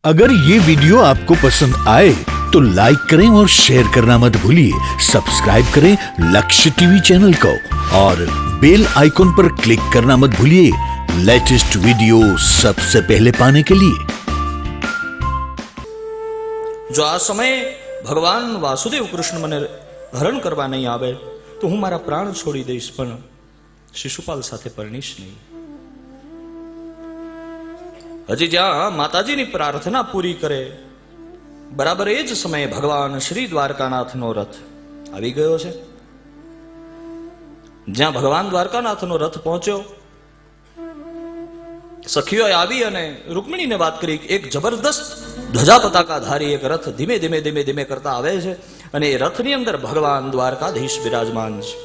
अगर ये वीडियो आपको पसंद आए तो लाइक करें और शेयर करना मत भूलिए। सब्सक्राइब करें लक्ष्य टीवी चैनल को और बेल आइकॉन पर क्लिक करना मत भूलिए लेटेस्ट वीडियो सबसे पहले पाने के लिए। जो आ समय भगवान वासुदेव कृष्ण मने हरण करवा नहीं आवे तो हूँ मारा प्राण छोड़ी दईश पण शिशुपाल साथे परणीश नहीं। हजी ज्या माताजी प्रार्थना पूरी करे बराबर एज समय भगवान श्री द्वारकानाथ नो रथ आवी गयो छे। ज्या भगवान द्वारकानाथ नो रथ पहुंच्यो सखीओ आवी अने रुक्मिणी ने बात करी एक जबरदस्त ध्वजा पताका धारी एक रथ धीमे धीमे धीमे धीमे करता आवे छे अने ए रथनी अंदर भगवान द्वारकाधीश विराजमान छे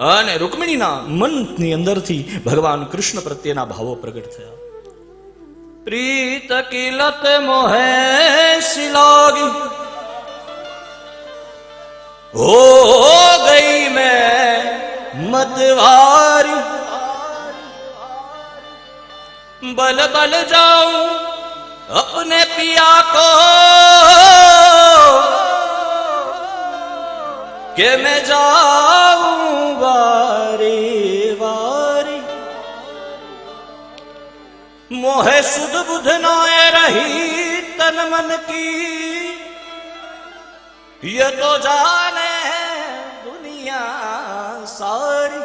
अने रुक्मिणीना मननी अंदरथी भगवान कृष्ण प्रत्येना भावो प्रगट थया। प्रीत की लत मोहे सिलागी हो गई मैं मतवारी बल बल जाऊं अपने पिया को के मैं जाऊं वारी वारी मोहे सुध बुध नाए रही तन मन की ये तो जाने दुनिया सारी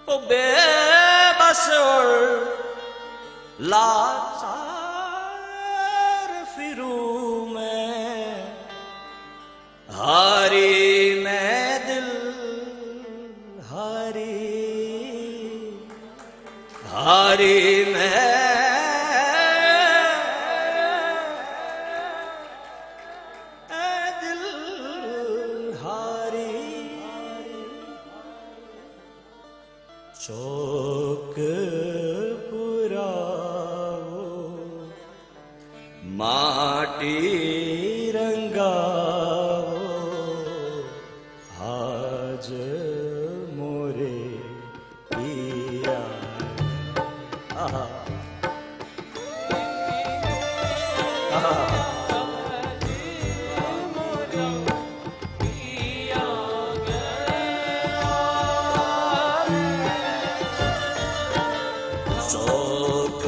ओ बेबस और लाचार फिरूं मैं हारी मैं दिल हारी हारी मैं दिल हारी। चौक पुराओ माटी रंगाओ आज मोरे पिया। चौक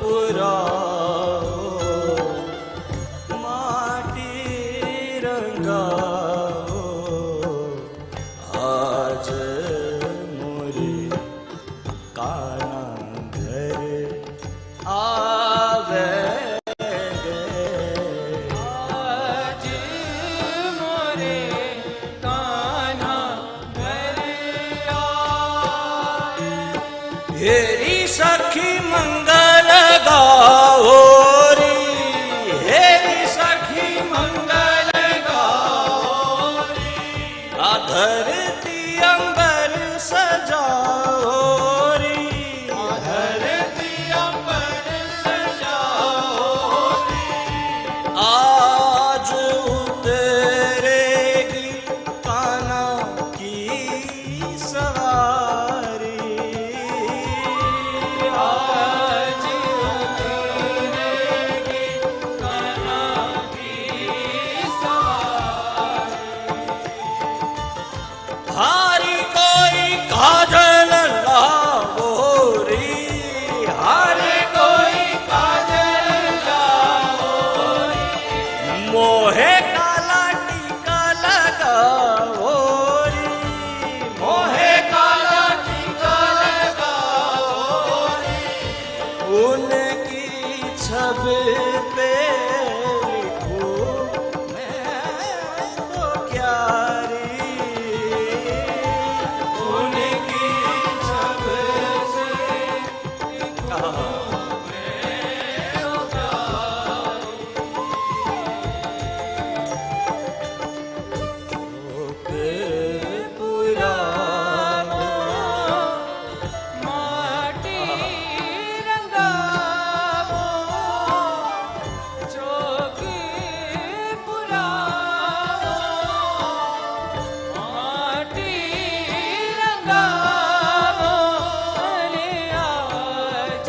पुराओ माटी रंगाओ आज मोरे काना घर आवेंगे आज मोरे काना घर आवेंगे। हेरी सखी मंगल गाओ री हेरी सखी मंगल गाओ री आ धरती अंबर सजाओ री धरती अंबर सजाओ री आज उतरेगी कान्हा की सवारी आज उतरेगी कान्हा की सवारी। हारी कोई काजल लाओ री हारी कोई काजल लाओ री मोहे काला टीका लगाओ री मोहे काला टीका लगाओ री उनकी छवि पे लिखूं मैं तो क्या री उनकी छवि से लिखूं मैं तो क्या री। पुराना माटी रंगावो चौकी पुरावो माटी रंगावो अरे आज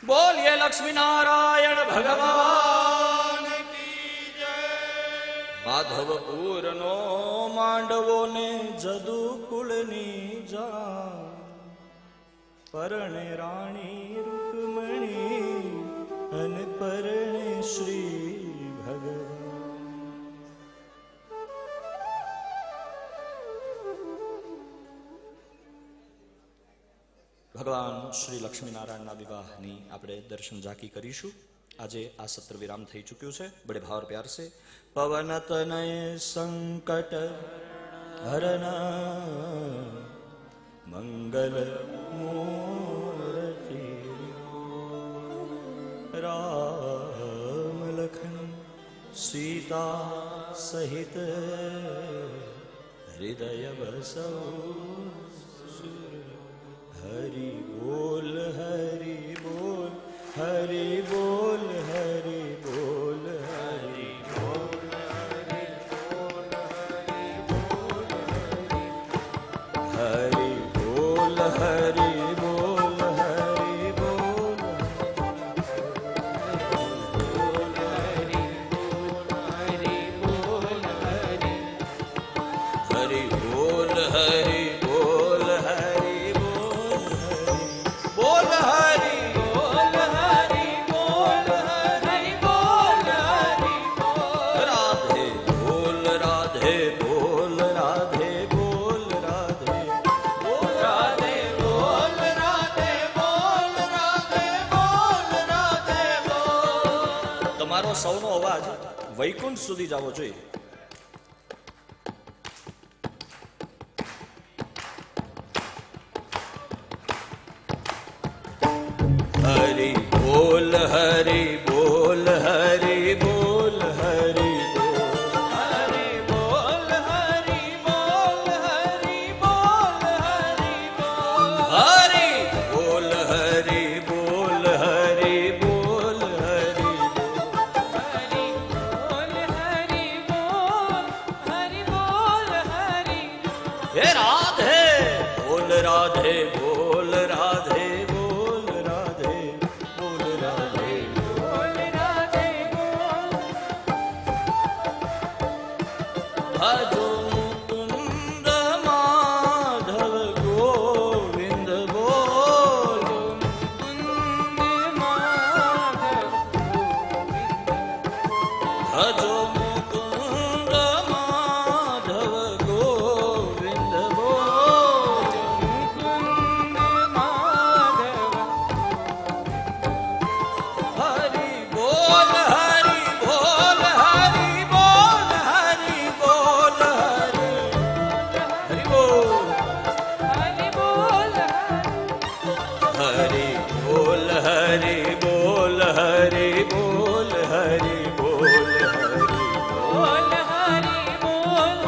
बोलिए लक्ष्मी नारायण भगवान की जय। माधवपुर नो માંડવો ને જદુકુળની જા પરણે રાણી રૂકમણી અને પરણે શ્રી ભગવાન। ભગવાન શ્રી લક્ષ્મીનારાયણના વિવાહની આપણે દર્શન ઝાંકી કરીશું। આજે આ સત્ર વિરામ થઈ ચૂક્યું છે। બડે ભાવ પ્યાર સે પવન તનય સંકટ હરના મંગલ મૂર્તિ રામ લખન સીતા સહિત હૃદય બસૌ હરિ બોલ હરિ બોલ હરિ બોલ હરિ બોલ હરિ બોલ હરિ બોલ હરિ બોલ હરિ બોલ હરિ બોલ હરિ બોલ હરિ બોલ હરિ બોલ હરિ બોલ હરિ બોલ હરિ બોલ હરિ બોલ રાધે બોલ રાધે બોલ રાધે બોલ રાધે બોલ રાધે બોલ રાધે બોલ રાધે બોલ રાધે બોલ। તમારો સૌનો અવાજ વૈકુંઠ સુધી જવો જોઈએ। हरि बोल हरि बोल हरि बोल हरि बोल हरि बोल हरि बोल हरि बोल हरि बोल हरि बोल हरि बोल हरि बोल हरि बोल हरि बोल हरि बोल हरि हे राधे बोल राधे बोल राधे बोल राधे बोल राधे बोल राधे बोल भजो मुकुंद माधव गोविंद बोल मुकुंद माधव भजो मुकुंद माधव गोविंद बोल मुकुंद माधव हरि बोल हरि बोल हरि बोल हरि बोल हरि हरि बोल हरि बोल हरि बोल हरि बोल हरि बोल हरि बोल हरि बोल हरि बोल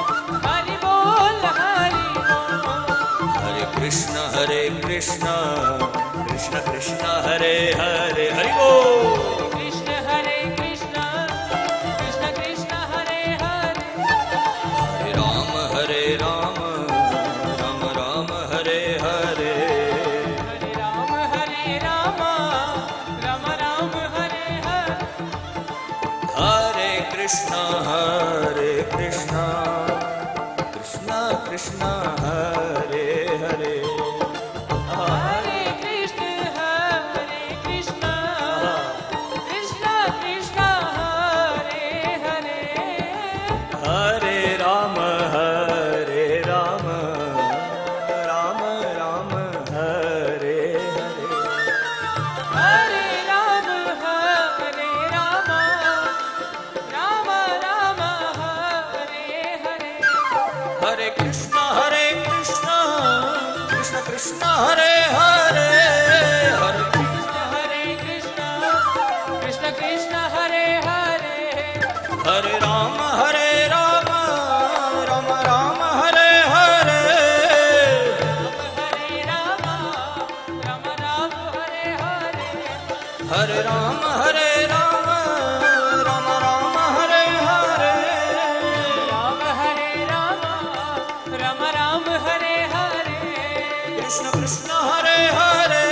हरि बोल हरि बोल हरे कृष्ण कृष्ण कृष्ण हरे हरे हरि बोल कृष्ण कृष्ण कृष्ण हरे हरे हरे राम राम राम हरे हरे हरे राम राम राम हरे हरे हरे कृष्ण कृष्ण कृष्ण हरे हरे हरे कृष्ण कृष्ण कृष्ण हरे हरे हरे राम राम राम हरे हरे हरे राम राम राम हरे हरे हरे कृष्ण कृष्ण कृष्ण हरे हरे हरे कृष्ण कृष्ण हरे हरे हरे राम राम राम हरे हरे हरे राम राम हरे हरे हरे राम राम राम हरे हरे राम राम हरे हरे कृष्ण कृष्ण हरे हरे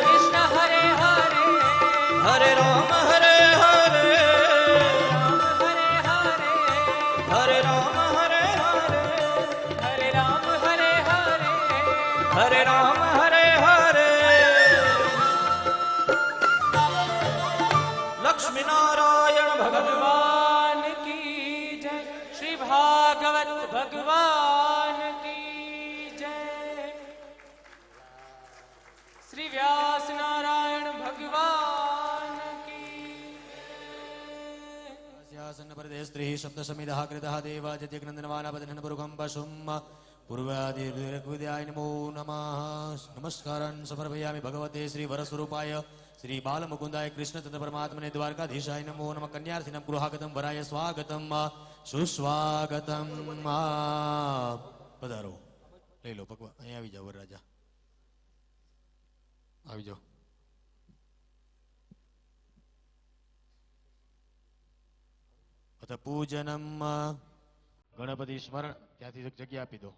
कृष्ण हरे हरे श्री व्यास नारायण भगवान की स्यासन्न परदे स्त्रीः शब्दसमिदः कृतः देवाजत्यग्नन्दनवानापदनपुरुखं पशुं पूर्वादिर्विद्याय नमो नमः। नमस्कारान् समर्पयामि भगवते श्रीवरस्वरूपाय श्री बालमुकुन्दाय कृष्णचन्द्र परमात्मने द्वारकाधीशाय नमो नमः। कन्यार्थिनं गृहागतं वराय स्वागतं सुस्वागतं। पधारो, લઈ લો ભગવાન, અહીંયા આવી જાઓ વરરાજા, આવી જાઓ. અથ પૂજનમ ગણપતિ સ્મરણ, ત્યાંથી જગ્યા આપી દો.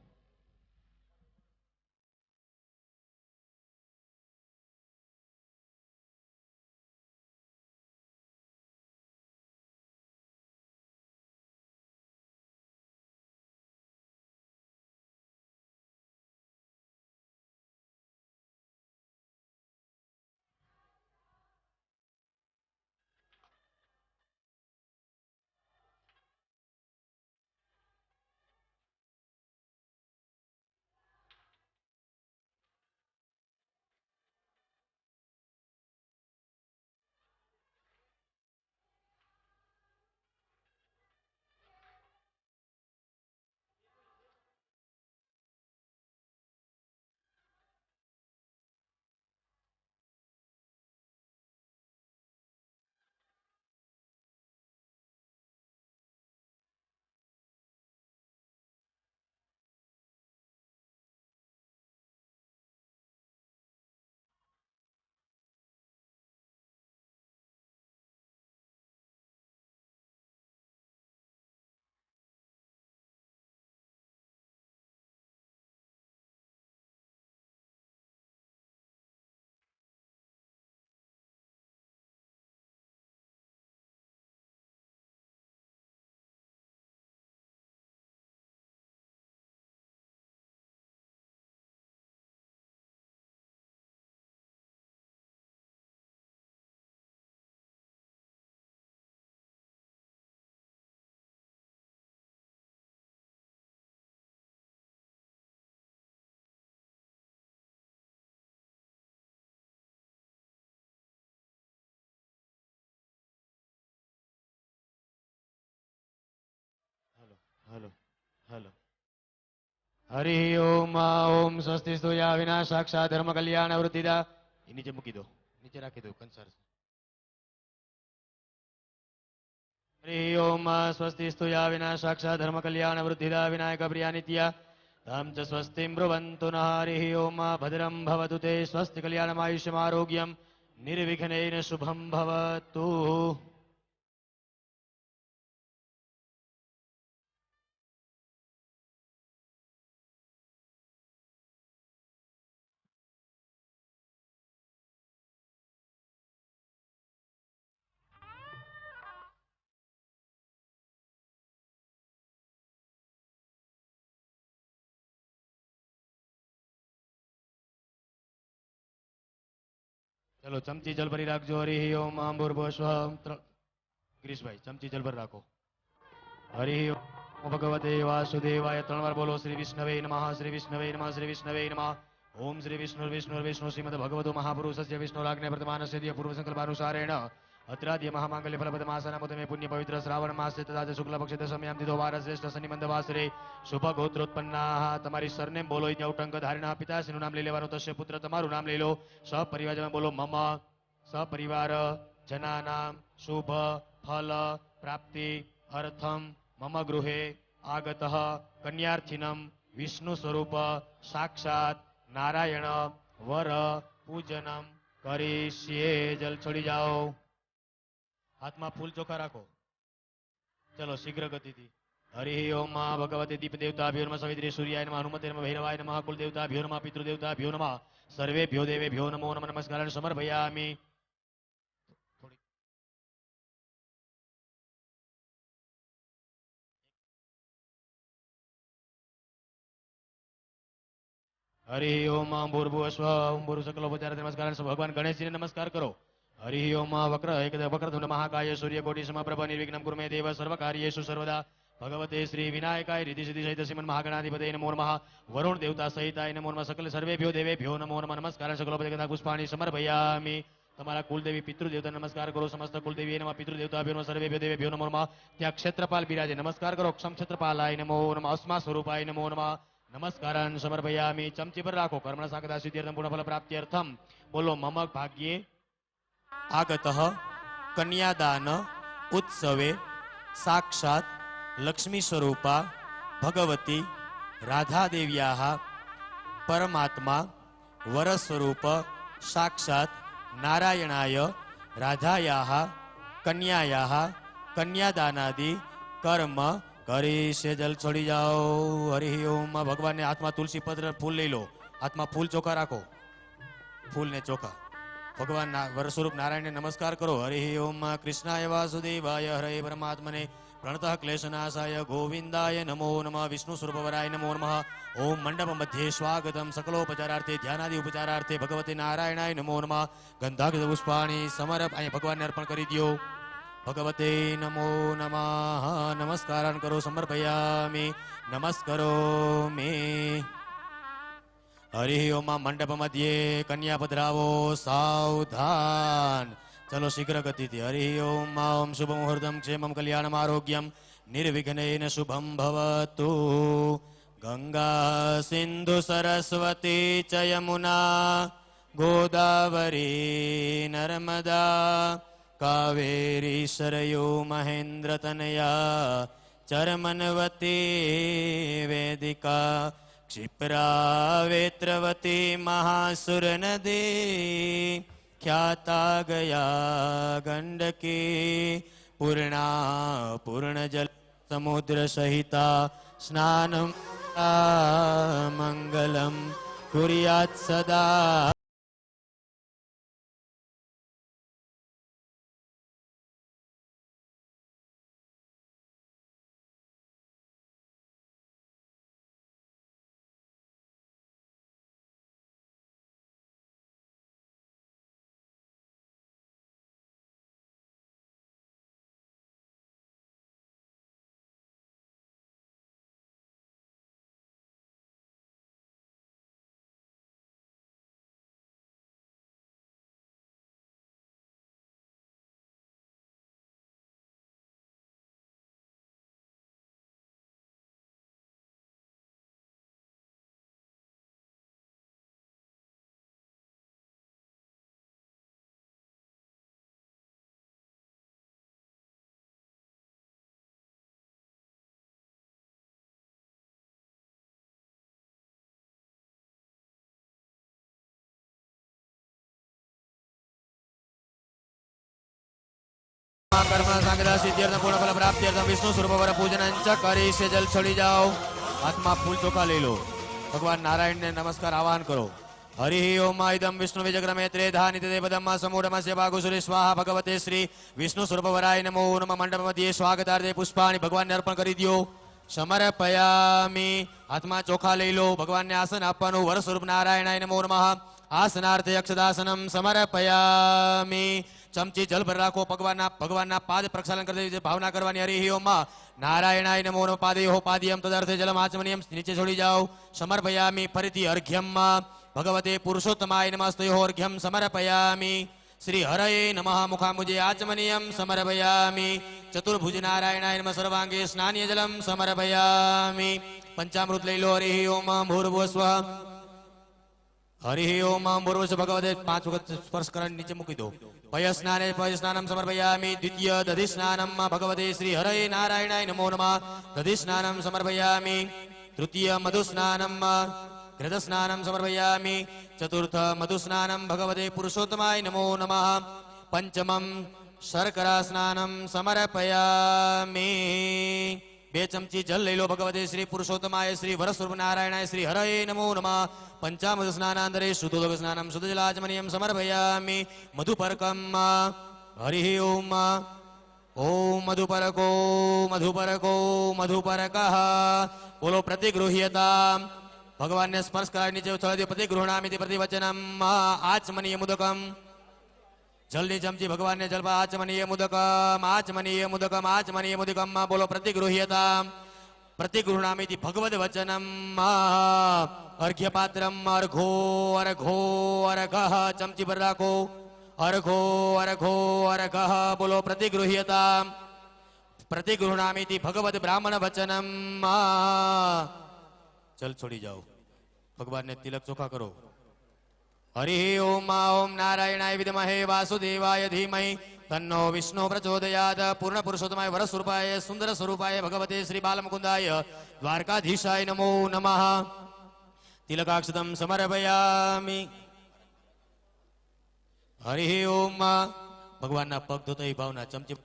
Hello hello. હરિ ઓમ ઓમ સ્વસ્તિ સ્તુયા વિના સાક્ષાત ધર્મ કલ્યાણ વૃદ્ધિદા. એ નીચે મૂકી દો, નીચે રાખી દો કંસાર. હરિ ઓમ સ્વસ્તિ સ્તુયા વિના સાક્ષાત ધર્મ કલ્યાણ વૃદ્ધિદા વિનાયક પ્રિયા નિત્યા તામ ચ સ્વસ્તિમ બ્રુવન્તુ નઃ. હરિ ઓમ ભદ્રમ ભવતુ તે સ્વસ્તિ કલ્યાણમાયુષ્યમારોગ્યમ નિર્વિઘ્નેન શુભમ ભવતુ. ચલો ચમચી જલ ભરી રાખજો. હરિ ઓમ ભૂર્ભુવઃ. ગિરીશભાઈ ચમચી જલ ભર રાખો. હરિ ઓમ ભગવતે વાસુદેવાય. 3 વાર બોલો. શ્રી વિષ્ણવે નમઃ, શ્રી વિષ્ણવે નમઃ, શ્રી વિષ્ણવે નમઃ. ઓમ શ્રી વિષ્ણુ વિષ્ણુ વિષ્ણુ શ્રીમદ ભગવતો મહાપુરુષસ્ય વિષ્ણુરાજ્ઞ પ્રતિમાનસ્ય દિવ્ય પૂર્વ સંકલ્પાનુસારેણ અત્રાદ્ય મહામાંગલ્ય ફલપદમાસનામુતમે પુણ્ય પવિત્ર શ્રાવણ માસે તથા ચ શુક્લ પક્ષે દશમ્યામ તિથો વાર શ્રેષ્ઠ શનિમંદ વાસરે શુભ ગોત્રોત્પન્ના. તમારી સરનેમ બોલો. ત્યાં ઉટંક ધારિણા પિતાશ્રીનું નામ લઈ લેવાનું થશે. પુત્ર તમારું નામ લઈ લો. સપરિવાર જમે બોલો. મમ સપરિવાર જનાનામ શુભ ફલ પ્રાપ્તિ અર્થમ મમ ગૃહે આગતઃ કન્યાર્થિનમ વિષ્ણુ સ્વરૂપ સાક્ષાત નારાયણ વર પૂજનમ કરીશ્યે. જલ છોડી જાઓ. હાથમાં ફૂલ ચોખા રાખો. ચલો શીઘ્ર ગતિથી. હરિ ઓમ ભગવતે દીપ દેવતાભ્યો નમઃ, સવિત્રી સૂર્યાય નમઃ, હનુમતે નમઃ, ભૈરવાય નમઃ, કુલ દેવતાભ્યો નમઃ, પિતૃદેવતાભ્યો નમઃ, સર્વેભ્યો દેવેભ્યો નમો નમઃ. નમસ્કારાન સમર્પયામિ. હરિ ઓમ ભૂર્ભુવસ્વ ઓમ ભૂર્ભુવ સકલોપચાર નમસ્કાર. ભગવાન ગણેશજીને નમસ્કાર કરો. હરિ ઓમ વક્ર એકદ વક્રતુંડ મહાકાય સૂર્યકોટિ સમપ્રભ નિર્વિઘ્નમ કુરુ મે દેવ સર્વકાર્યેષુ સર્વદા. भगवते श्री विनायकाय रिद्धि सिद्धि सहित श्रीमन महागणाधिपते नमो नमः वरुण देवता सहिताय नमो नमः सकल सर्वेभ्यो देवेभ्यो नमो नमः नमस्कार सकलोपदेवता पुष्पाणि समर्पयामि તમારા કુલદેવી પિતૃદેવતા નમસ્કાર કરો સમસ્ત કુલદેવી નમઃ પિતૃદેવતાભ્યો નમઃ સર્વેભ્યો દેવેભ્યો નમો નમઃ ત્યાં ક્ષેત્રપાલ બિરાજે નમસ્કાર કરો ક્ષમ ક્ષેત્રપાલાય નમો નમઃ અસ્મા સ્વરૂપાય નમો નમઃ નમસ્કારાન સમર્પયામિ ચમચી પર રાખો કર્મણ સાકતા સિદ્ધ્યર્થમ પૂર્ણફલ પ્રાપ્ત્યર્થમ બોલો મમ ભાગ્યે આગતઃ કન્યાદાન ઉત્સવે સાક્ષાત લક્ષ્મી સ્વરૂપા ભગવતી રાધાદેવ્યાः પરમાત્મા વરસ્વરૂપ સાક્ષાત નારાયણાય રાધાયાः કન્યાયાः કન્યાદાનાદિ કર્મ કરીશે જલ છોડી જાઓ હરિ ઓમ ભગવાનને હાથમાં તુલસી પત્ર ફૂલ લઈ લો હાથમાં ફૂલ ચોખા રાખો ફૂલ ને ચોખા ભગવાન વરસ્વરૂપ નારાયણને નમસ્કાર કરો હરિ ઓમ કૃષ્ણાય વાસુદેવાય હરે પરમાત્મને प्रणतः क्लेशनाशाय गोविंदाय नमो नमः विष्णु स्वरूपवराय नमो नमः ओम मंडप मध्ये स्वागतम सकलोपचारार्थे ध्यानादि उपचारार्थे भगवते नारायणाय नमो नमः गंधाक्षत पुष्पाणि समर्प अहीं भगवान ने अर्पण करी दियो भगवते नमो नमः नमस्कारान् करो समर्पयामि नमस्करोमि हरि ओम मंडप मध्ये कन्या पधरावो सावधान चलो शीघ्र गति थी हरि ओम ओम शुभ मुहूर्तम क्षेमम कल्याणम आरोग्यम निर्विघ्नेन शुभम भवतु गंगा सिंधु सरस्वती च यमुना गोदावरी नर्मदा कावेरी सरयू महेंद्र तनया चरमनवती वेदिका क्षिप्रा वेत्रवती महासुर नदी ख्याता गया गंडकी पूर्णा पूर्ण जल समुद्र सहिता स्नानं मंगलम कुर्यात् सदा कर्म सांगदा सिद्ध्यर्थ पूर्ण फल प्राप्त्यर्थम विष्णु स्वरूप वर पूजन करी से जल छड़ी जाओ हाथમાં ફૂલ ચોખા લઈ લો ભગવાન નારાયણ ને નમસ્કાર આવાહન કરો हरि ओम इदं विष्णु विजग्रमे त्रेधा नित्यदेवदम समूढ़मस्य भागुसुरे स्वाहा भगवते श्री विष्णु स्वरूपवराय नमो नमः मंडप मध्ये स्वागतार्थे पुष्पाणि भगवान ने अर्पण કરી દો समर्पयामि हाथમાં ચોખા લઈ લો ભગવાન ને આસન આપવાનું વર સ્વરૂપ નારાયણાય નમો નમઃ आसनार्थे अक्षदासनम समर्पयामि चमची जल भर राखो भगवान पाद प्रक्षालन करते भावना करवानी हरि ओम नारायणाय नमो नमः पादयोः पाद्यम तदर्थे जलम आचमनीयम नीचे छोड़ी जाओ समर्पयामि फरीथी अर्घ्यम भगवते पुरुषोत्तमाय नमस्तयोः अर्घ्यम समर्पयामि श्री हरये नमः मुखामुजे आचमनीयम समर्पयामि चतुर्भुज नारायणाय नमः सर्वांगे स्नानीय जलम समर्पयामि पंचामृत लई लो हरि ओम भूर्भुवस्वः हरि ओम भूर्भुवस्वः भगवते 5 वखत स्पर्श कर नीचे मूकी दो पयस्नाने पयस्नानम समर्पयामि द्वितीय दधि स्नानम भगवते श्री हरये नारायणाय नमो नमः दधि स्नानम समर्पयामि तृतीय मधु स्नानम घृत स्नानम समर्पयामि चतुर्थ मधु स्नानम भगवते पुरुषोत्तमाय नमो नमः पंचमम शर्करा स्नानम समर्पयामि 2 चमची जल ले लो भगवते श्री पुरुषोत्तमाय श्री वरस्वरूप नारायणाय श्री हरये नमो नमः पंचामृत स्नानांतरे शुद्धोदक स्नानम शुद्ध जलाचमनीयम समर्पयामि मधुपर्कम हरि ओम ओम मधुपरको मधुपरको मधुपरकः बोलो प्रतिगृह्यता भगवान ने स्पर्श कर नीचे उछल दियो प्रतिगृह्णामि प्रतिवचनम आचमनीय मुदकम જલની ચમચી ભગવાનને જલપા આચમનીય મુદકમ આચમનીય મુદકમ આચમનીય મુદકમમાં બોલો પ્રતિગૃહ્યતામ પ્રતિગૃહણામિતિ ભગવદ વચનમ અર્ઘ્યપાત્રમ અર્ઘો અર્ઘો અર્ઘ ચમચી પર રાખો અર્ઘો અર્ઘો અર્ઘ બોલો પ્રતિગૃહ્યતામ પ્રતિગૃહણામિતિ ભગવદ બ્રાહ્મણ વચનમ જલ છોડી જાઓ ભગવાનને તિલક ચોખા કરો હરિ ઓમ ઓમ નારાયણાય વિદ્મહે વાસુદેવાય ધીમહિ તન્નો વિષ્ણુ પ્રચોદયાત પૂર્ણ પુરુષોત્તમાય વર સ્વરૂપાય સુંદર સ્વરૂપાય ભગવતે શ્રી બાલમુકુંદાય દ્વારકાધીશાય નમો નમઃ તિલકાક્ષતમ સમર્પયામિ હરિ ઓમ ભગવાનના પગ ધોતા એ ભાવના ચમચી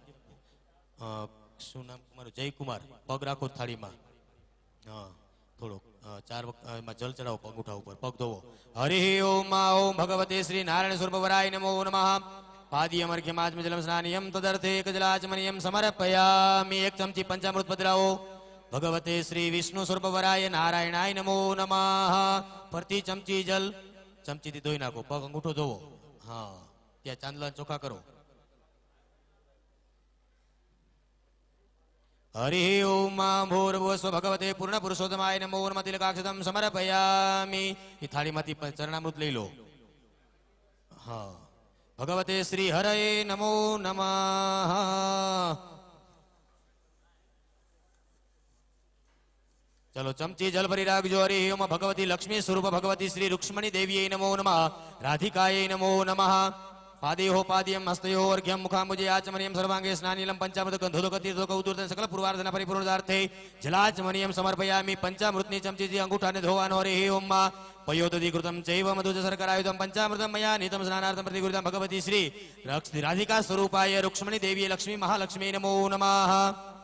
શું નામ તમારું જયકુમાર પગ રાખો થાળીમાં હા થોડોક ચાર વખત એમાં જલ ચડાવો અંગૂઠા ઉપર પગ ધોવો હરિ ઓમ ઓમ ભગવતે શ્રી નારાયણ સ્વરૂપ વરાય નમો નમઃ પાદીયમ અર્ઘ્યમાચમ જલમ સ્નાનિયમ તદર્થે એક જલાચમનિયમ સમર્પયામિ એક ચમચી પંચામૃત પધરાવો ભગવતે શ્રી વિષ્ણુ સ્વરૂપ વરાય નારાયણાય નમો નમઃ ફરતી ચમચી જલ ચમચીથી ધોઈ નાખો પગ અંગૂઠો ધોવો હા ત્યાં ચાંદલા ચોખા કરો હરિ ઓમ ભૂર્ભુવસ્વ ભગવતે પૂર્ણ પુરુષોત્તમાય નમો નમઃ તિલકાક્ષતમ સમર્પયામિ એ થાળીમાંથી ચરણામૃત લઈ લો હા ભગવતે શ્રી હરયે નમો નમઃ ચલો ચમચી જલ ભરી રાખજો હરિ ઓમ ભગવતી લક્ષ્મી સ્વરૂપ ભગવતી શ્રી રૂક્ષ્મણી દેવીએ નમો નમઃ રાધિકાય નમો નમઃ પાદેહો પાદ્યમ હસ્તયો અર્ઘ્યમ મુખાંબુજે આચમનિયમ સર્વાંગે સ્નાનિલમ પંચામૃત ગંધોદક તીર્થોક ઉદૂર્તન સકલ પૂર્વાર્ધના પરિપૂર્ણાર્થે જલાચમનિયમ સમર્પયામિ પંચામૃતની ચમચીથી અંગૂઠાને ધોવાનો હરિ ઓમ પયોદધિકૃતમ ચૈવ મધુજ શર્કરાયુધમ પંચામૃતમ મયા નીતમ સ્નાનાર્થમ પ્રતિકૃતમ ભગવતી શ્રી રાધિકા સ્વરૂપાય રૂક્ષ્મણી દેવીએ લક્ષ્મી મહાલક્ષ્મી નમો નમઃ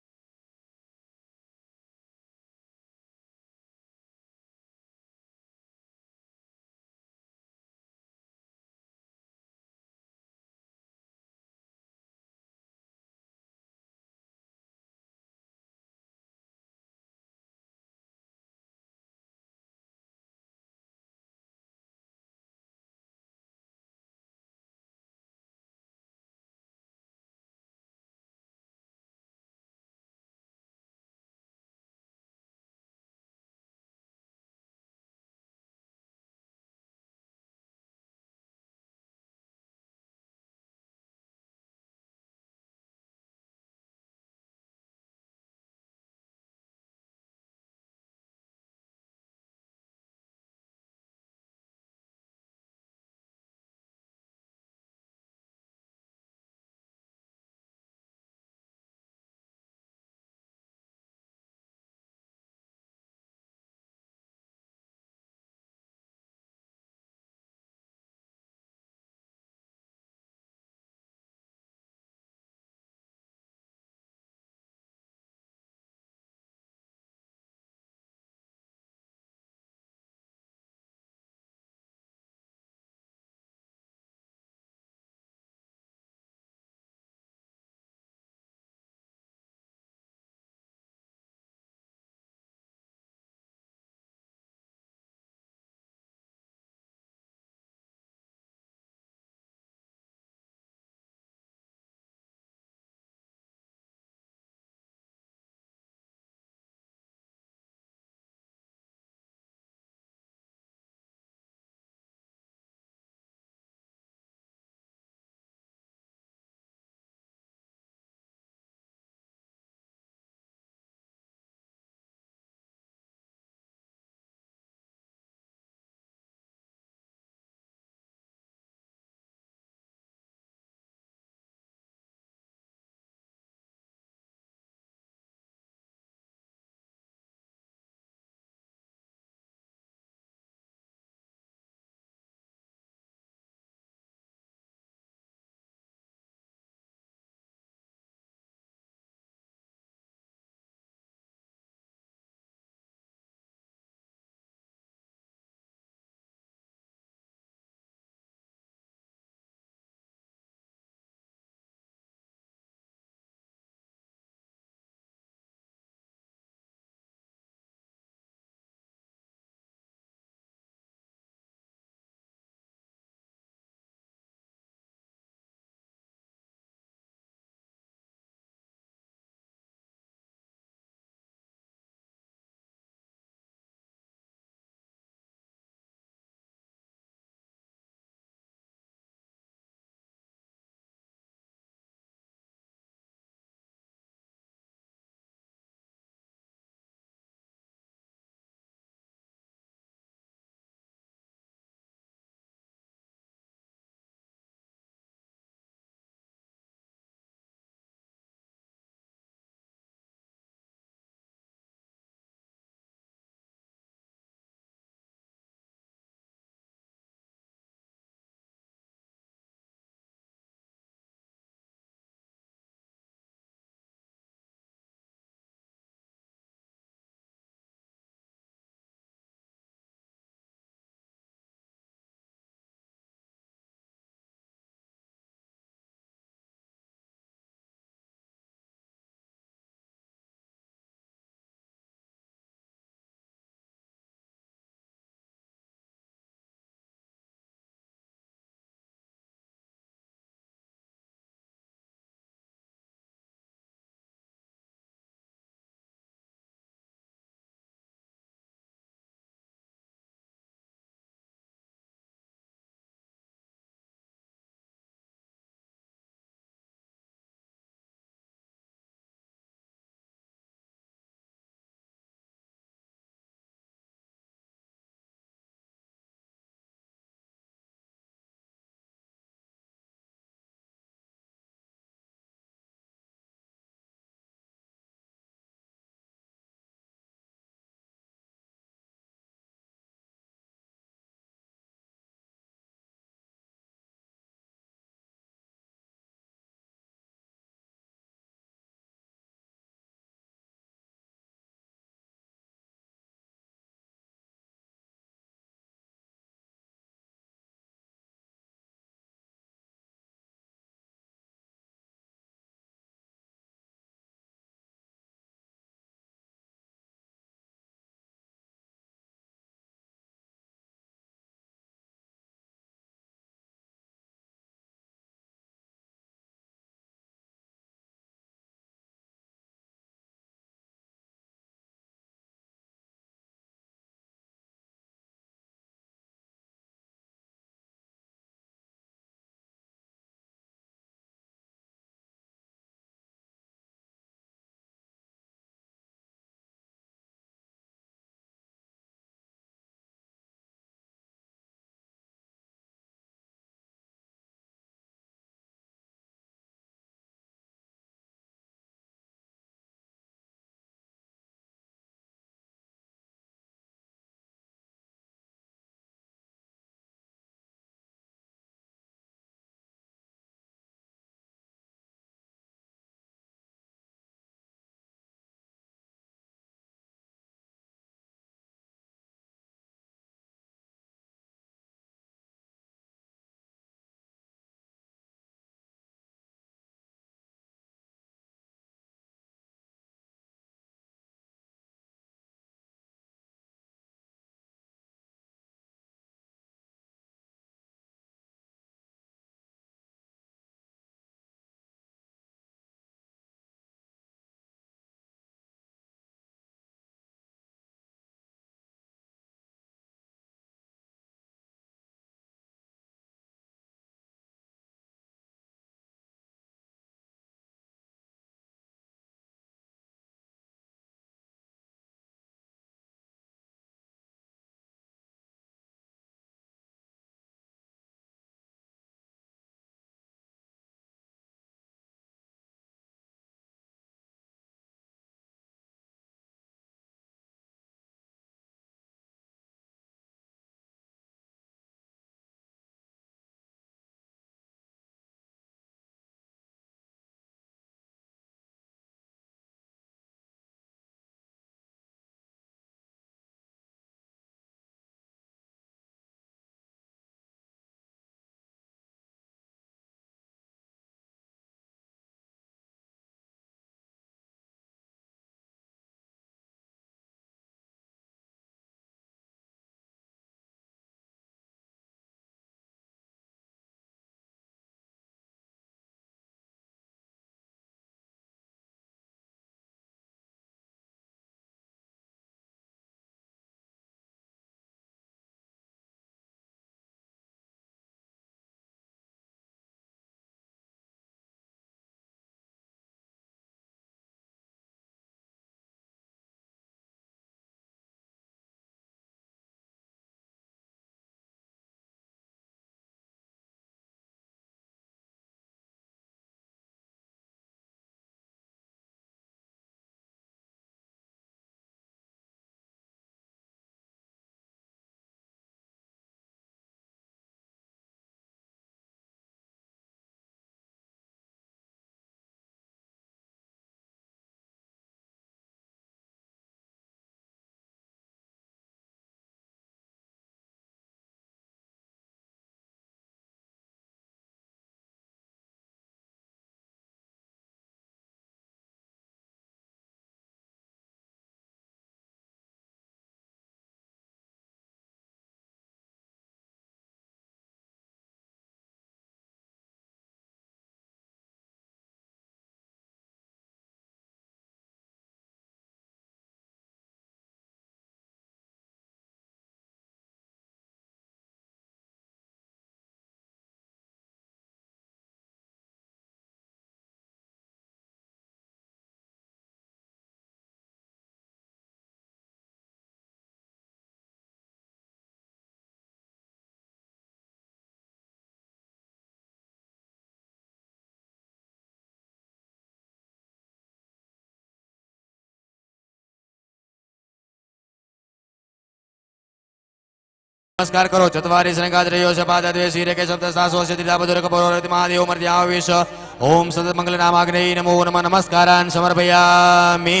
નમસ્કાર કરો. ચત્વારી શનગાદ રહ્યો છે પાદ દ્વે શિરે કે શબ્દ સાસો શત્રિતા બદુર કપોર રતિ મહાદેવ મર્યાવેશ. ઓમ સતત મંગલ નામાગ્નેય નમો નમઃ નમસ્કારાન સમર્પયામિ.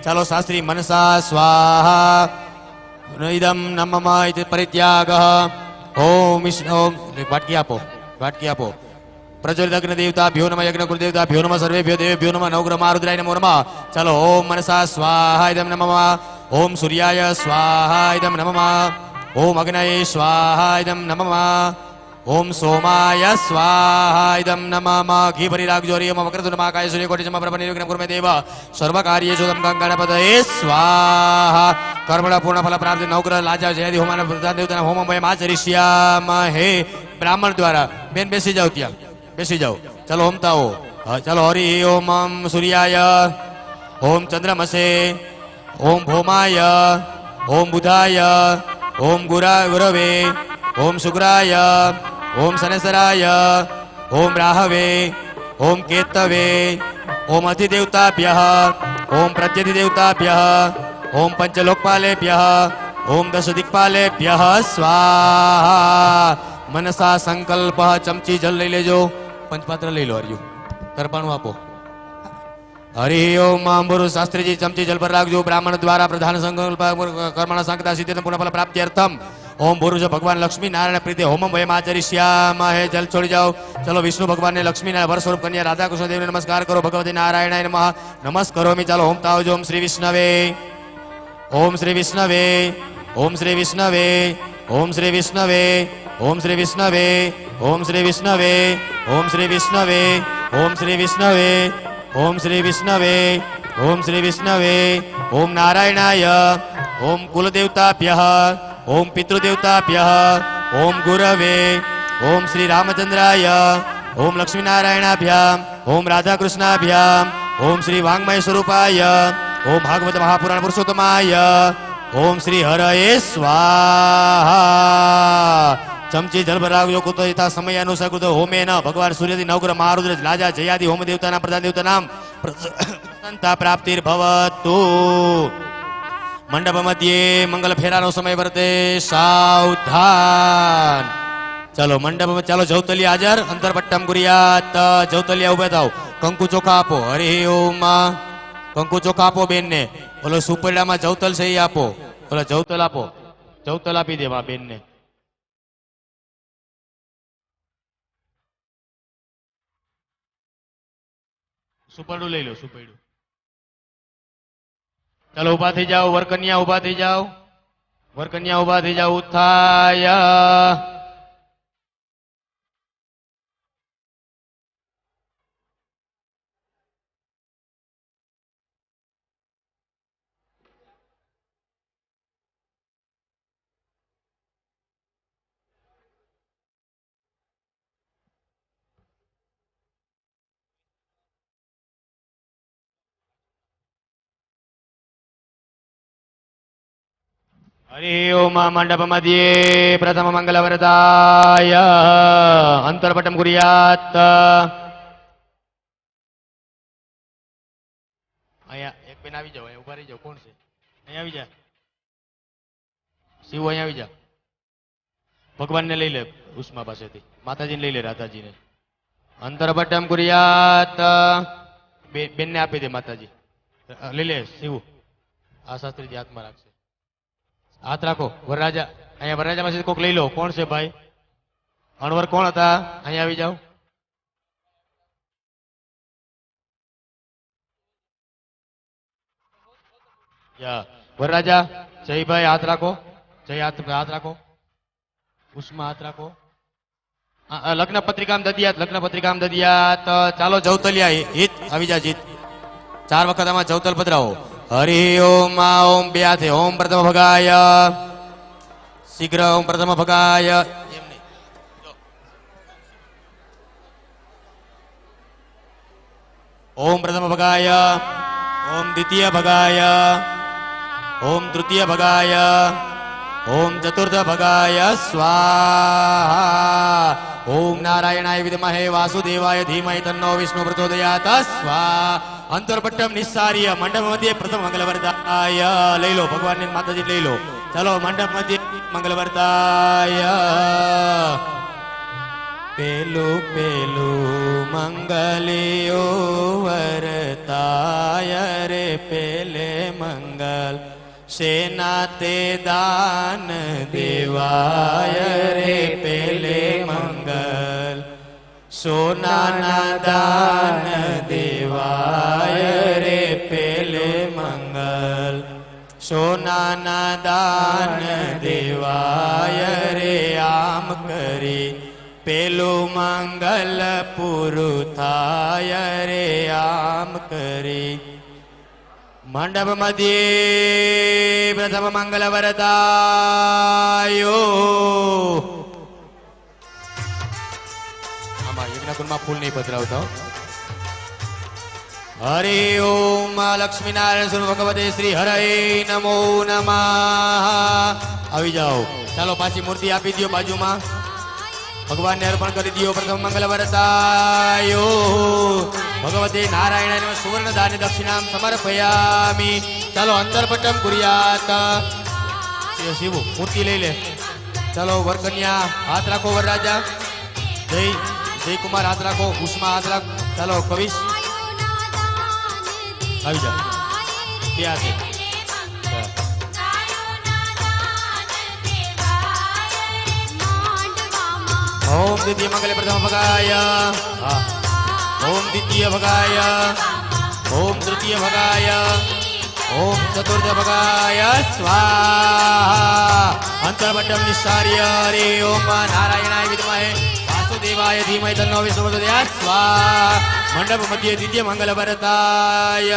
ચાલો શાસ્ત્રી મનસા સ્વાહા ઇદમ નમઃ ઇતિ પરિત્યાગ. ઓમ ઓમ વાટકી આપો, વાટકી આપો. પ્રજ્વલિત અગ્નિ દેવતાભ્યો નમઃ યજ્ઞ કુલ દેવતાભ્યો નમઃ સર્વેભ્યો દેવેભ્યો નમઃ નવગ્રહ મહારુદ્રાય નમો નમઃ. ચાલો ઓમ મનસા સ્વાહા ઇદમ નમઃ. ઓમ સૂર્યાય સ્વાહા ઇદમ નમઃ. ઓમ અગ્નયે સ્વાહા ઇદમ નમઃ. ઓમ સોમાય સ્વાહા ઇદમ નમઃ. ઘી ભરી રાખજો. હરિ ઓમ વક્રતુંડ મહાકાય સૂર્યકોટિ સમપ્રભ નિર્વિઘ્ન કુરુ મે દેવ સર્વકાર્યેષુ ગણપતયે સ્વાહા. કર્મણ પૂર્ણ ફલ પ્રાપ્તિ નવગ્રહ લાજા જયાદિ હોમાના પ્રધાન દેવતાના હોમમ વયમ આચરિષ્યામહે. બ્રાહ્મણ દ્વારા બેન બેસી જાઓ, ત્યાં બેસી જાઓ. ચાલો હોમતાઓ. ચાલો હરિ ઓમ સૂર્યાય. ઓમ ચંદ્રમસે. ઓમ ભૌમાય. ઓમ બુધાય. ઓમ ગુરવે. ઓમ શુક્રાય. ઓમ શનેશ્વરાય. ઓમ રાહવે. ઓમ કેતવે. ઓમ અધિદેવતાભ્યઃ. ઓમ પ્રત્યધિદેવતાભ્યઃ. ઓમ પંચલોકપાલેભ્યઃ. ઓમ દશદિક્પાલેભ્યઃ સ્વાહા. મનસા સંકલ્પ. ચમચી જલ લઈ લેજો. પંચપાત્ર લઈ લો. હરિયું તર્પણું આપો. હરિ ઓમ અંબુરુ શાસ્ત્રીજી ચમચી જલ પર રાખજો. બ્રાહ્મણ દ્વારા પ્રધાન સંકલ્પ કર્મણ સંકતા સિદ્ધિ પૂર્ણ ફલ પ્રાપ્ત્યર્થમ ઓમ ભૂરુજ ભગવાન લક્ષ્મી નારાયણ પ્રીતિ હોમમ વયમ આચરિષ્યામહે. જલ છોડી જાઓ. ચલો વિષ્ણુ ભગવાનને લક્ષ્મીના વર સ્વરૂપ કન્યા રાધા કૃષ્ણ દેવને નમસ્કાર કરો. ભગવતી નારાયણાય નમઃ નમસ્કરોમિ. ચાલો હોમતા આવજો. ઓમ શ્રી વિષ્ણવે. ઓમ શ્રી વિષ્ણવે. ઓમ શ્રી વિષ્ણવે. ઓમ શ્રી વિષ્ણવે. ઓમ શ્રી વિષ્ણવે. ઓમ શ્રી વિષ્ણવે. ઓમ શ્રી વિષ્ણવે. ઓમ શ્રી વિષ્ણવે. ઓમ શ્રી વિષ્ણવે. ઓમ શ્રી વિષ્ણવે. ઓમ નારાયણાય. ઓમ કુલદેવતાભ્યઃ. ઓમ પિતૃદેવતાભ્યઃ. ઓમ ગુરવે. ઓમ શ્રી રામચંદ્રાય. ઓમ લક્ષ્મીનારાયણાભ્યામ. ઓમ રાધાકૃષ્ણાભ્યામ. ઓમ શ્રી વાંગમય સ્વરૂપાય. ઓમ ભાગવત મહાપુરાણ પુરુષોત્તમાય. ઓમ શ્રી હરયે સ્વાહા. ચમચી જલ ભરાવજો. કુતો યથા સમય અનુસાર કુતો હોમે ન. ભગવાન સૂર્યથી નવગ્રહ મહારુદ્ર લાજા જયાદિ હોમ દેવતાના પ્રધાન દેવતા નામ પ્રસન્નતા પ્રાપ્તિર્ભવતુ. મંડપ મધ્યે મંગલ ફેરાનો સમય વર્તે. સાવધાન. ચાલો મંડપમાં ચાલો જવતલિયા હાજર. અંતરપટ્ટમ ગુરિયાત. જવતલિયા ઉભા થાવ. કંકુ ચોખા આપો. હરિ ઓમ. કંકુ ચોખા આપો બેનને. ઓલો સુપરડામાં જવતલ છે એ આપો. ઓલો જવતલ આપો. જવતલ આપી દે માં બેનને. સુપરડું લઈ લો. સુપરડું. ચાલો ઉભા થઈ જાઓ. વરકન્યા ઉભા થઈ જાઓ. વરકન્યા ઉભા થઈ જાઓ. ઉત્થાય. હરિ ઓમ. મંડપ મધ્યે પ્રથમ મંગલ વરદાય. અંતરપટમ ગુરિયાત. અહીંયા એક બેન આવી જાઓ. અહીંયા ઉભા રહી જાઓ. કોણ છે? અહીંયા આવી જા. શિવ અહીંયા આવી જા. ભગવાનને લઈ લે. ઉષ્મા પાસેથી માતાજીને લઈ લે. રાધાજીને. અંતરપટમ ગુરિયાત. બેનને આપી દે માતાજી. લઈ લે શિવ. આ શાસ્ત્રીજી હાથમાં રાખશે. હાથ રાખો. વરરાજા અહીંયા વરરાજા પાસે કોક લઈ લો. કોણ છે ભાઈ? અણવર કોણ હતા? અહીંયા આવી જાઓ. વરરાજા જયભાઈ હાથ રાખો. જય હાથ રાખો. ઉષ્મા હાથ રાખો. લગ્ન પત્રિકામ દદિયાત. લગ્ન પત્રિકામ દદિયાત. ચાલો જવતલિયા હિત આવી જા. જીત 4 વખત આમાં જવતલ પધરાવો. હરિ ઓમ. ઓમ બે હાથે. ઓમ પ્રથમ ભગાય. શીઘ્ર. ઓમ પ્રથમ ભગાય. ઓમ પ્રથમ ભગાય. ઓમ દ્વિતીય ભગાય. ઓમ તૃતીય ભગાય. ઓમ ચતુર્થ ભગાય સ્વાહા. ઓમ નારાયણાય વિદ્મહે વાસુદેવાય ધીમહિ તન્નો વિષ્ણુ પ્રચોદયાત સ્વાહા. અંતરપટ્ટમ નિસ્સાર્ય. મંડપ મધ્યે પ્રથમ મંગલ વરદાય. લઈ લો ભગવાનની માતાજી લઈ લો. ચાલો મંડપ મધ્યે મંગલ વર્તાય પેલું પેલું મંગલિયો વર્તાય રે પેલે મંગલ સેના તે દાન દેવાય રે પેલે મંગલ સોનાના દાન દેવાય રે પેલે મંગલ સોનાના દાન દેવાય રે આમ કરી પેલું મંગલ પૂરું થાય રે આમ કરી મંડપ મધ્યે પ્રથમ મંગલ વરદાયો આમાં યજ્ઞકુંડમાં ફૂલ નહીં પધરાવતો હરિ ઓમ લક્ષ્મી નારાયણ સ્વરૂપ ભગવતે શ્રી હરે નમો નમઃ આવી જાઓ ચાલો પાછી મૂર્તિ આપી દો બાજુમાં ભગવાનને અર્પણ કરી દો પ્રથમ મંગલ વરદાયો ભગવતે નારાયણ સુવર્ણ દાન દક્ષિણામ સમર્પયામિ ચાલો અંતરપટમ કુર્યાત શિવ મૂર્તિ લઈ લે ચાલો વરકન્યા હાથ રાખો વરરાજા જય કુમાર હાથ રાખો ઉષ્મા હાથ રાખો ચાલો કવિશ આવી જાઓ ત્યાં છે ओम द्वितीय मंगले प्रथम भगाय ओम द्वितीय भगाय ओम तृतीय भगाय ओम चतुर्थ भगाय स्वाहा अंतर्पटम निस्सार्य हरे ओम नारायणाय विद्महे वासुदेवाय धीमहि तन्नो विष्णुः प्रचोदयात् स्वाहा मंडप मध्य द्वितीय मंगल वर्ताय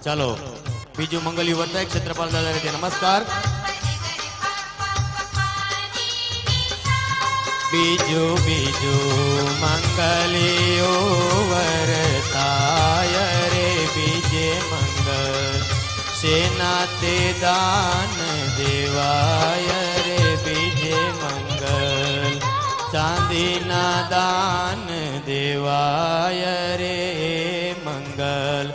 चलो बीजू मंगली वर्ताय क्षेत्रपाल दादा रीते नमस्कार बीजू बीजू मंगलियो वरताय रे बीजे मंगल सेना ते दान देवाय रे बीजे मंगल चांदी ना दान देवाय रे मंगल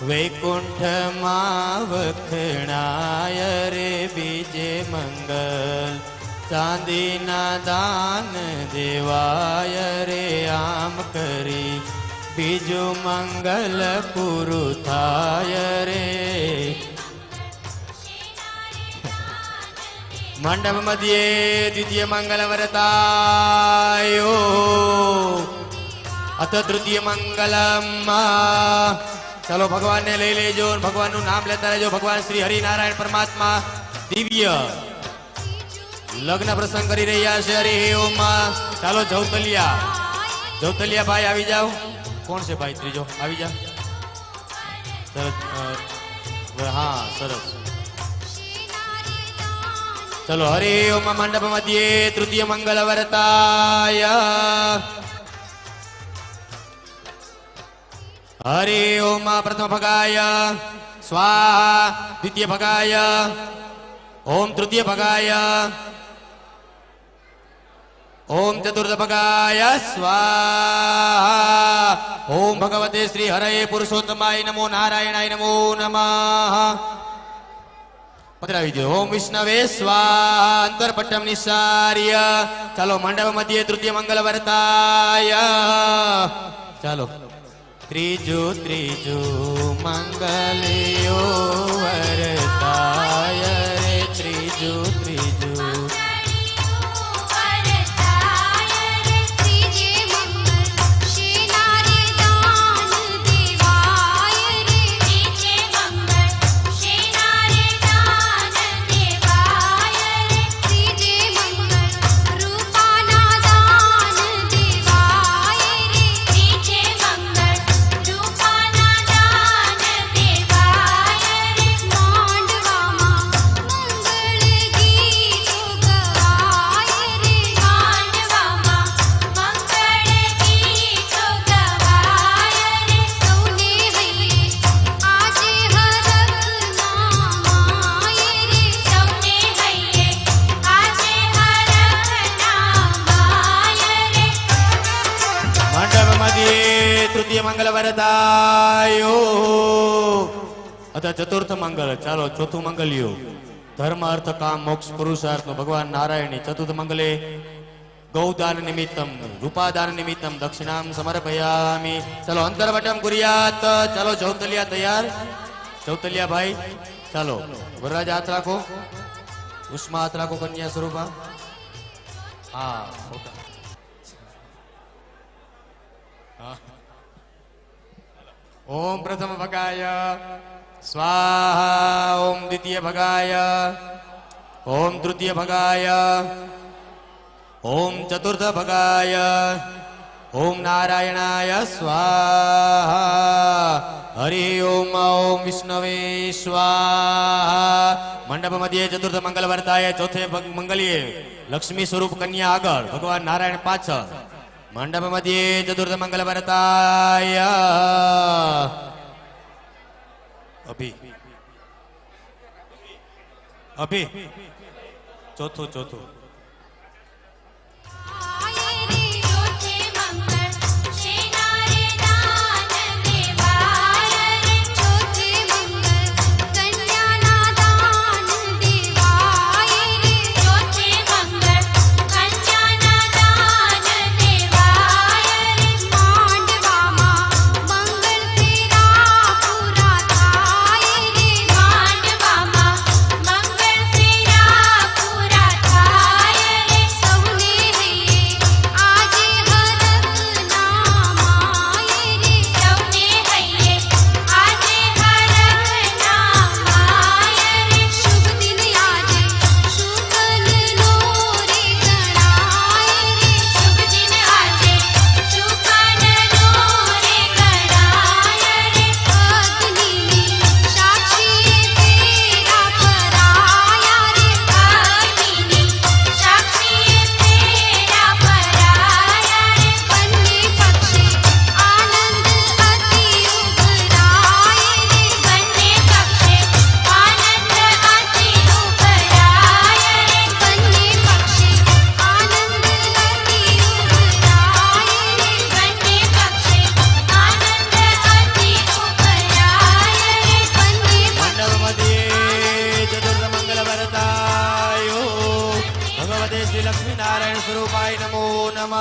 वैकुंठ मावखणाय रे बीजे मंगल चांदी ना दान देवाय रे आम करी बीजू मंगल पूरु थाय रे मंडप मध्य द्वितीय मंगल वरतायो अथ तृतीय मंगलम चलो भगवान ने ले लेजो भगवान नु नाम लेता रहेजो भगवान श्री हरि नारायण परमात्मा दिव्य लग्न प्रसंग करी रही है हरि ओम चलो जौतलिया भाई आवी जाओ कौन से भाई त्रीजो आवी जा हाँ सरस चलो हरि ओम मंडप मध्य तृतीय मंगल वर्ताय हरि ओम प्रथम भगाय स्वाहा द्वितीय भगाय ओम तृतीय भगाय ओम चतुर्थ भगाय स्वाहा ओम भगवते श्री हरे पुरुषोत्तमाय नमो नारायणाय नमो नमः पधरावी दो ओम विष्णवे स्वाहा अंतरपट्टम निस्सार्य चलो मंडप मध्य तृतीय मंगल वर्ताय चलो त्रिजु त्रिजु मंगलियो वर्ताय रे त्रिजु त्रिजु तृतीय मंगल वरदायो अतः चतुर्थ मंगल चलो चौथु मंगलियो ધર્મ અર્થ કામ મોક્ષ પુરુષાર્થ ભગવાન નારાયણી ચતુર્થ મંગલે ગૌદાન નિમિત્તમ રૂપાદાન નિમિત્તમ દક્ષિણામ સમર્પયામિ. ચલો અંતરવટમ કુર્યાત. ચાલો ચૌતલિયા તૈયાર. ચૌતલિયા ભાઈ ચાલો વરરાજ હાથ રાખો. ઉષ્મા હાથ રાખો. કન્યા સ્વરૂપા. હા ઓમ પ્રથમ ભગાય સ્વાહા. ઓમ દ્વિતીય ભગાય. ઓમ તૃતીય ભગાય. ઓમ ચતુર્થ ભગાય. ઓમ નારાયણાય સ્વાહા. હરિ ઓમ. ઓમ વિષ્ણવે સ્વાહા. મંડપ મધ્યે ચતુર્થ મંગલ વર્તાય. ચોથે મંગલીએ લક્ષ્મી સ્વરૂપ કન્યા આગળ, ભગવાન નારાયણ પાછળ. મંડપ મધ્યે ચતુર્થ મંગલ વર્તાય. અભી અભી ચોથું ચોથું. શ્રી લક્ષ્મી નારાયણ સ્વરૂપાય નમો નમઃ.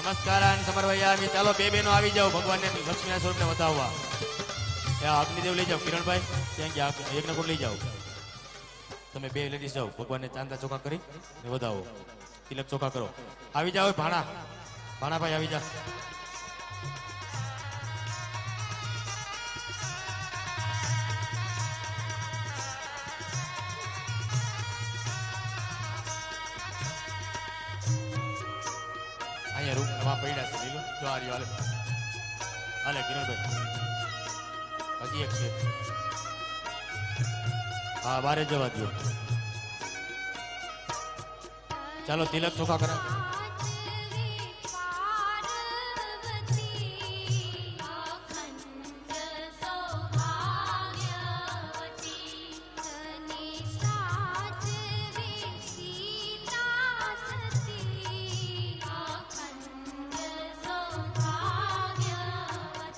નમસ્કારાન સમર્પયામિ. ચાલો બે બહેનો આવી જાઓ ભગવાનને લક્ષ્મીના સ્વરૂપને વધાવવા. ત્યાં અગ્નિદેવ લઈ જાઓ. કિરણભાઈ ત્યાં ગયા યજ્ઞકુંડ લઈ જાઓ. તમે બે લેડીઝ જાઓ ભગવાનને ચાંદા ચોખા કરી ને વધાવો. તિલક ચોખા કરો. આવી જાઓ ભાણાભાઈ આવી જાઓ. અહીંયા રૂમમાં પડ્યા છે લીલો જો આ રહ્યો હાલે કિરણભાઈ હજી એક છે. હા બારે જવા દો. ચાલો તિલક ચોખા કરા.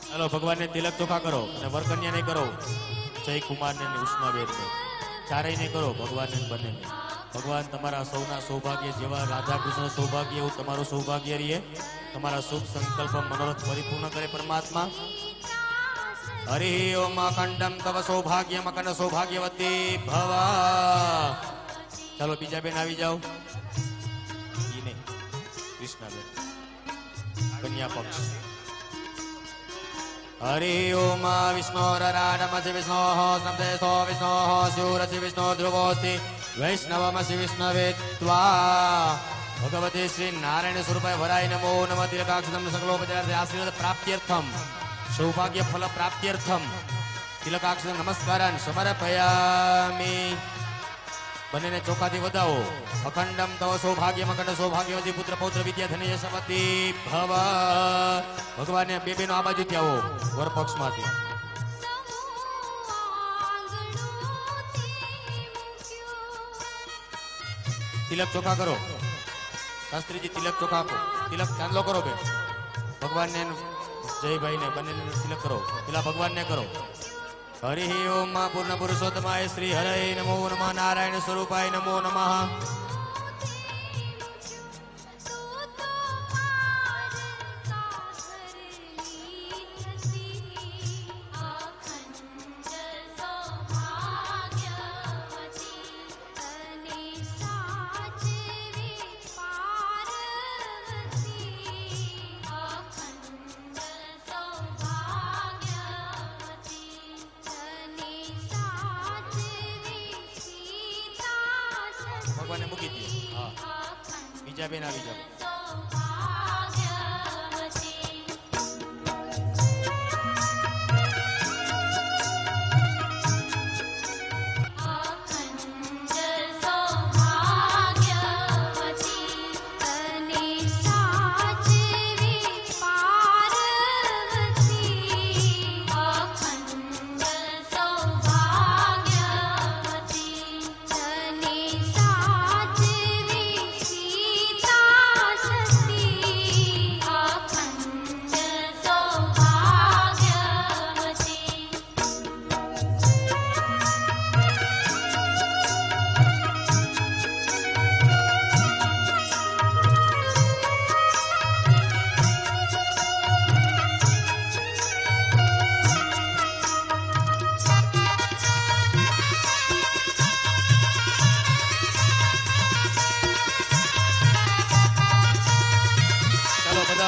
ચાલો ભગવાનને તિલક ચોખા કરો અને વરકન્યાને કરો. જય કુમારને અને ઉષ્માબેનને ચારેયને કરો ભગવાનને બંનેને. ભગવાન તમારા સૌના સૌભાગ્ય જેવા રાધા કૃષ્ણ સૌભાગ્ય એવું તમારું સૌભાગ્ય રહીએ. તમારા શુભ સંકલ્પ મનોરથ પરિપૂર્ણ કરે પરમાત્મા. હરિ ઓમ અખંડમ તવ સૌભાગ્યમ અખંડ સૌભાગ્યવતી ભવ. ચાલો બીજા બેન આવી જાઓ. ઈ નહીં કૃષ્ણાબેન કન્યા પક્ષ. હરિ ઓમ વિષ્ણોરરાડમસि વિષ્ણોઃ સ્નપદેશો વિષ્ણોઃ સ્યુરસि વિષ્ણો ધ્રુવોऽસ્તિ વૈષ્ણવમસि વિષ્ણવે ત્વા. ભગવતી શ્રી નારાયણ સ્વરૂપાય વરાય નમો નમઃ. તિલકાક્ષતમ સકલોપચારાર્થે આશીર્વાદ પ્રાપ્ત્યર્થમ સૌભાગ્ય ફલ પ્રાપ્ત્યર્થમ તિલકાક્ષતમ નમસ્કારાન સમર્પયામિ. બંનેને ચોખાથી વધાવો. અખંડમ તવ સૌભાગ્યમ અખંડ સૌભાગ્યવતી પુત્ર પૌત્ર વિદ્યા ધન યશવતી ભવ. ભગવાનને બે બેનો આ બાજુથી આવો વર પક્ષમાંથી. તિલક ચોખા કરો. શાસ્ત્રીજી તિલક ચોખા આપો. તિલક ચાંદલો કરો બેન. ભગવાનને જયભાઈને બંને તિલક કરો. પેલા ભગવાનને કરો. હરિ ઓમ પૂર્ણ પુરુષોત્તમાય શ્રી હરે નમો નમઃ. નારાયણ સ્વરૂપાય નમો નમઃ. ભગવાનને મૂકી દે. હા બીજા બેન આવી જાઓ.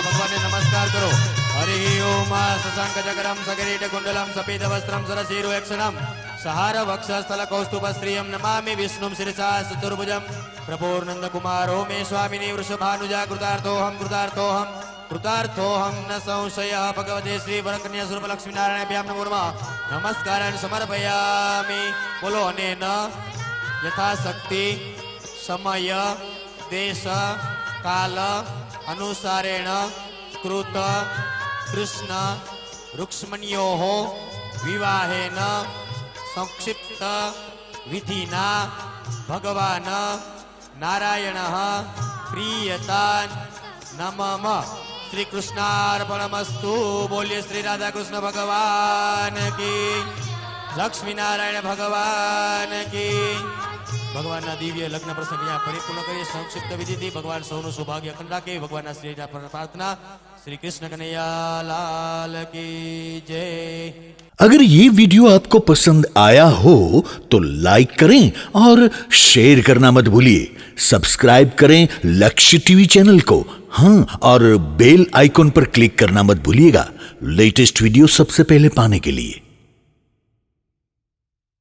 ભગવાનને નમસ્કાર કરો. હરિ ઓમ શશાંક ચક્રમ સગરીટ કુંડલમ સફેદ વસ્ત્રમ સરસીરુ એક્ષણમ સહાર વક્ષસ્થલ કૌસ્તુભ સ્ત્રિયમ નમામિ વિષ્ણુમ શિરસા ચતુર્ભુજમ. પ્રભોર્નંદ કુમારો મે સ્વામિની વૃષભાનુજા કૃતાર્થોહમ ન સંશય. ભગવતે શ્રી વરકન્યા સ્વરૂપ લક્ષ્મીનારાયણ નમો નમઃ. નમસ્કારાન સમર્પયામિ. બોલો અનેન યથાશક્તિ સમય દેશ કાલ અનુસારેણ કૃત કૃષ્ણ રૂક્ષ્મણ્યોઃ વિવાહેન સંક્ષિપ્ત વિધિના ભગવાન નારાયણઃ પ્રિયતાન નમઃ. શ્રી કૃષ્ણાર્પણમસ્તુ. બોલીએ શ્રી રાધા કૃષ્ણ ભગવાન કી. લક્ષ્મી નારાયણ ભગવાન કી. ભગવાનના દિવ્ય લગ્ન પ્રસંગ અહીંયા પરિપૂર્ણ કરીએ સંક્ષિપ્ત વિધિથી ભગવાન સૌનું સૌભાગ્ય અખંડ રાખે ભગવાનના શ્રીના પ્રાર્થના श्री कृष्ण कन्हैया लाल की जय। अगर ये वीडियो आपको पसंद आया हो तो लाइक करें और शेयर करना मत भूलिए। सब्सक्राइब करें लक्ष्य टीवी चैनल को, हाँ, और बेल आइकॉन पर क्लिक करना मत भूलिएगा लेटेस्ट वीडियो सबसे पहले पाने के लिए।